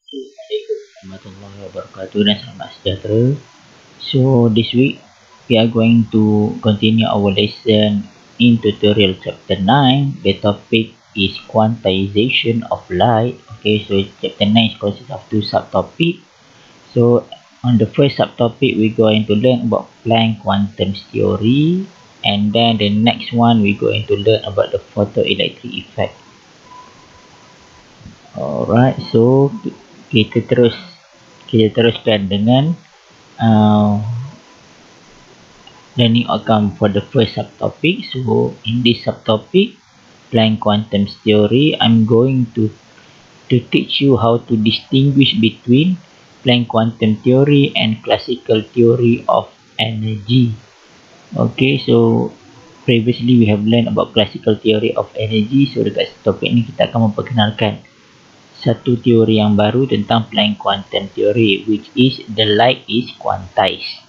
Assalamualaikum warahmatullahi wabarakatuh dan selamat sejahtera. So this week we are going to continue our lesson in tutorial chapter 9. The topic is quantization of light. Okay, so chapter 9 is consist of two subtopic. So on the first subtopic we're going to learn about Planck quantum theory, and then the next one we're going to learn about the photoelectric effect. Alright, so kita teruskan dengan learning outcome for the first subtopic. So in this subtopic, Planck quantum theory, I'm going to teach you how to distinguish between Planck quantum theory and classical theory of energy. Okay, so previously we have learned about classical theory of energy. So dekat topik ni kita akan memperkenalkan satu teori yang baru tentang Planck quantum theory, which is the light is quantized.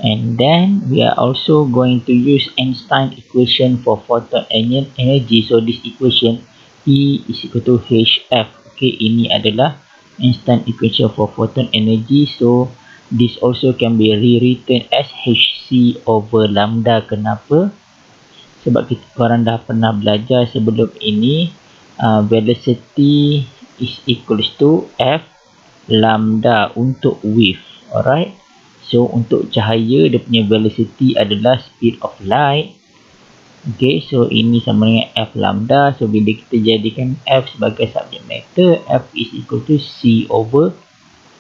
And then we are also going to use Einstein equation for photon energy. So this equation E is equal to HF. Okay, ini adalah Einstein equation for photon energy. So this also can be rewritten as Hc over lambda. Kenapa? Sebab korang dah pernah belajar sebelum ini, velocity is equals to F lambda untuk wave. Alright, so untuk cahaya dia punya velocity adalah speed of light. Okay, so ini sama dengan F lambda. So bila kita jadikan F sebagai subject matter, F is equal to C over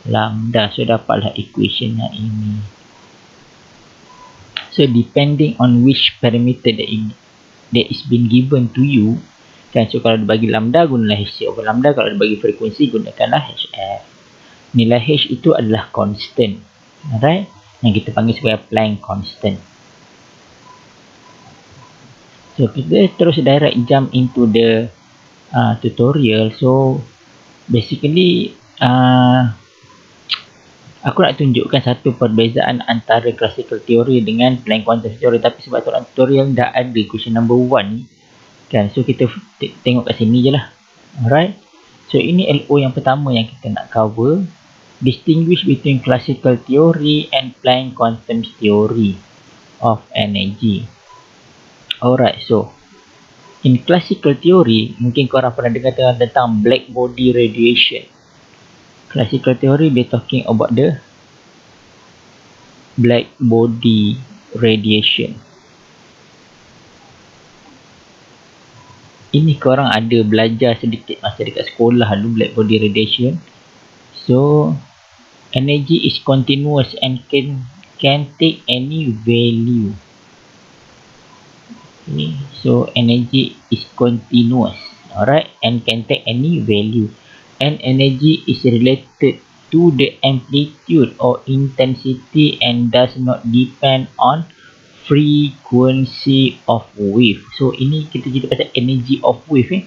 lambda. So dapatlah equation yang ini. So depending on which parameter that is been given to you, kan, so kalau dia bagi lambda, gunalah Hc over lambda. Kalau dia bagi frekuensi, gunakanlah Hf. Nilai H itu adalah constant, alright, yang kita panggil sebagai Planck constant. So kita terus direct jump into the tutorial. So basically aku nak tunjukkan satu perbezaan antara classical theory dengan Planck quantum theory, tapi sebab dalam tutorial dah ada question number 1 ni, kan, so kita tengok kat sini je lah. Alright, so ini LO yang pertama yang kita nak cover. Distinguish between classical theory and Planck quantum theory of energy. Alright, so in classical theory, mungkin korang pernah dengar tentang black body radiation. Classical theory, they talking about the black body radiation. Ini korang ada belajar sedikit masa dekat sekolah dulu, black body radiation. So energy is continuous and can take any value. Okay, so energy is continuous, alright, and can take any value. And energy is related to the amplitude or intensity and does not depend on frequency of wave. So ini kita cerita pasal energy of wave.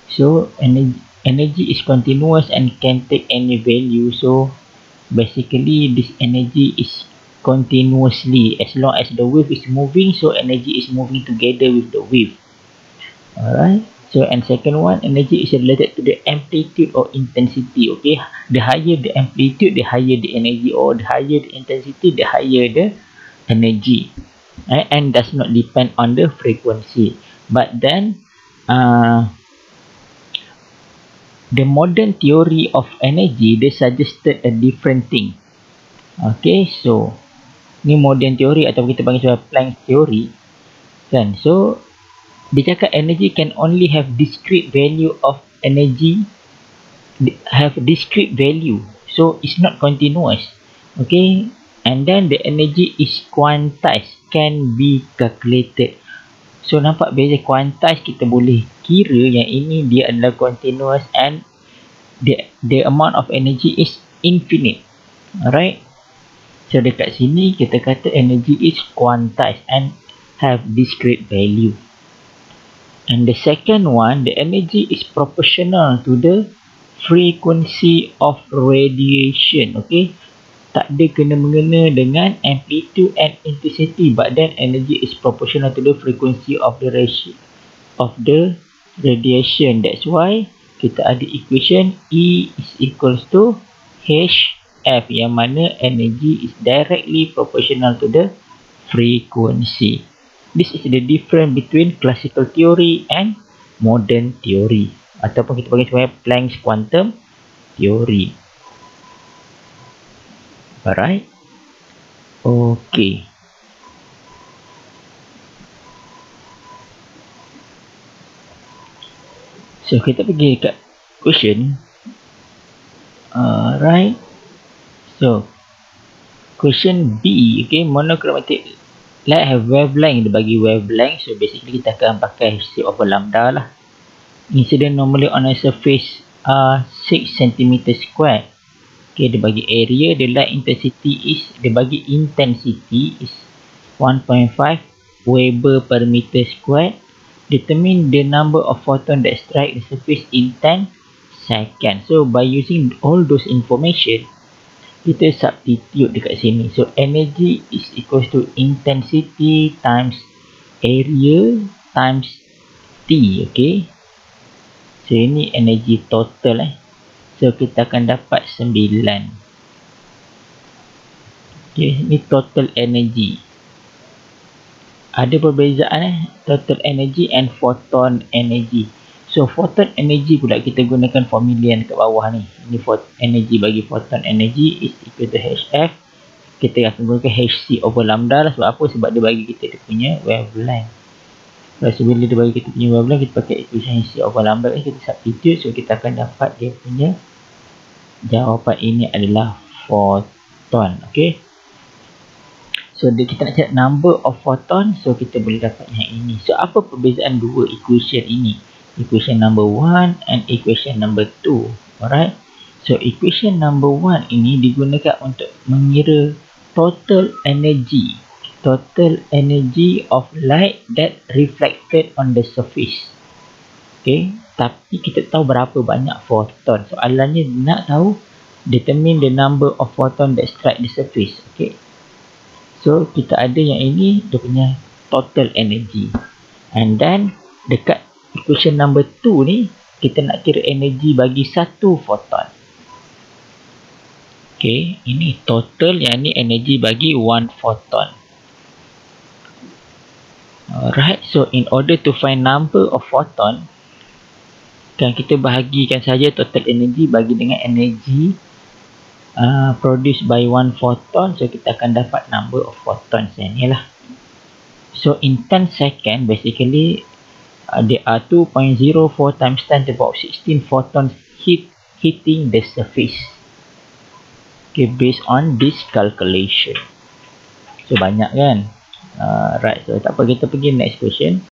So energy is continuous and can take any value. So basically this energy is continuously, as long as the wave is moving, so energy is moving together with the wave. Alright, so and second one, energy is related to the amplitude or intensity. Okay, the higher the amplitude, the higher the energy, or the higher the intensity, the higher the energy. And does not depend on the frequency. But then the modern theory of energy, they suggested a different thing. Okay, so ni modern theory atau kita panggil sebagai Planck theory, kan. So dia cakap energy can only have discrete value of energy, have discrete value, so it's not continuous. Okay, and then the energy is quantized, can be calculated. So nampak beza, quantized kita boleh kira yang ini dia adalah continuous, and the amount of energy is infinite. Alright, so dekat sini kita kata energy is quantized and have discrete value. And the second one, the energy is proportional to the frequency of radiation. Okay, tak ada kena-mengena dengan amplitude and intensity, but then energy is proportional to the frequency of the ratio of the radiation. That's why kita ada equation E is equals to HF, yang mana energy is directly proportional to the frequency. This is the difference between classical theory and modern theory, ataupun kita panggil sebagai Planck's quantum theory. Alright. Okay. So kita pergi dekat question. Alright. So question B, okay, monochromatic light have wavelength. Dia bagi wavelength, so basically kita akan pakai Hc over lambda lah. Incident normally on a surface 6 cm square. Okay, dia bagi area, the light intensity is, dia bagi intensity is 1.5 Weber per meter square. Determine the number of photon that strike the surface in 10 seconds. So by using all those information, kita substitute dekat sini. So energy is equals to intensity times area times T. Okay, so ini energy total So kita akan dapat 9. Okay, ini total energy. Ada perbezaan total energy and photon energy. So photon energy pula kita gunakan formula yang dekat bawah ni. Ini energy bagi photon energy is equal to HF. Kita akan gunakan Hc over lambda lah. Sebab apa? Sebab dia bagi kita dia punya wavelength. So bila dia bagi kita punya wavelength, kita pakai equation Hc over lambda, kita substitute. So kita akan dapat dia punya jawapan ini adalah photon. Okay, so kita nak cari number of photon, so kita boleh dapat yang ini. So apa perbezaan dua equation ini? Equation number 1 and equation number 2. Alright, so equation number 1 ini digunakan untuk mengira total energy of light that reflected on the surface. Okay, tapi kita tahu berapa banyak photon. Soalannya nak tahu determine the number of photon that strike the surface. Okay, so kita ada yang ini, dia punya total energy. And then dekat equation number 2 ni, kita nak kira energy bagi satu photon. Okay, ini total, yang ni energy bagi one photon. Alright, so in order to find number of photon, kan kita bahagikan saja total energy bagi dengan energy produced by one photon. So kita akan dapat number of photons yang ni lah. So in 10 second, basically there are 2.04 times 10 to the power 16 photons hitting the surface. Okay, based on this calculation. So banyak kan. Right, so tak apa, kita pergi next question.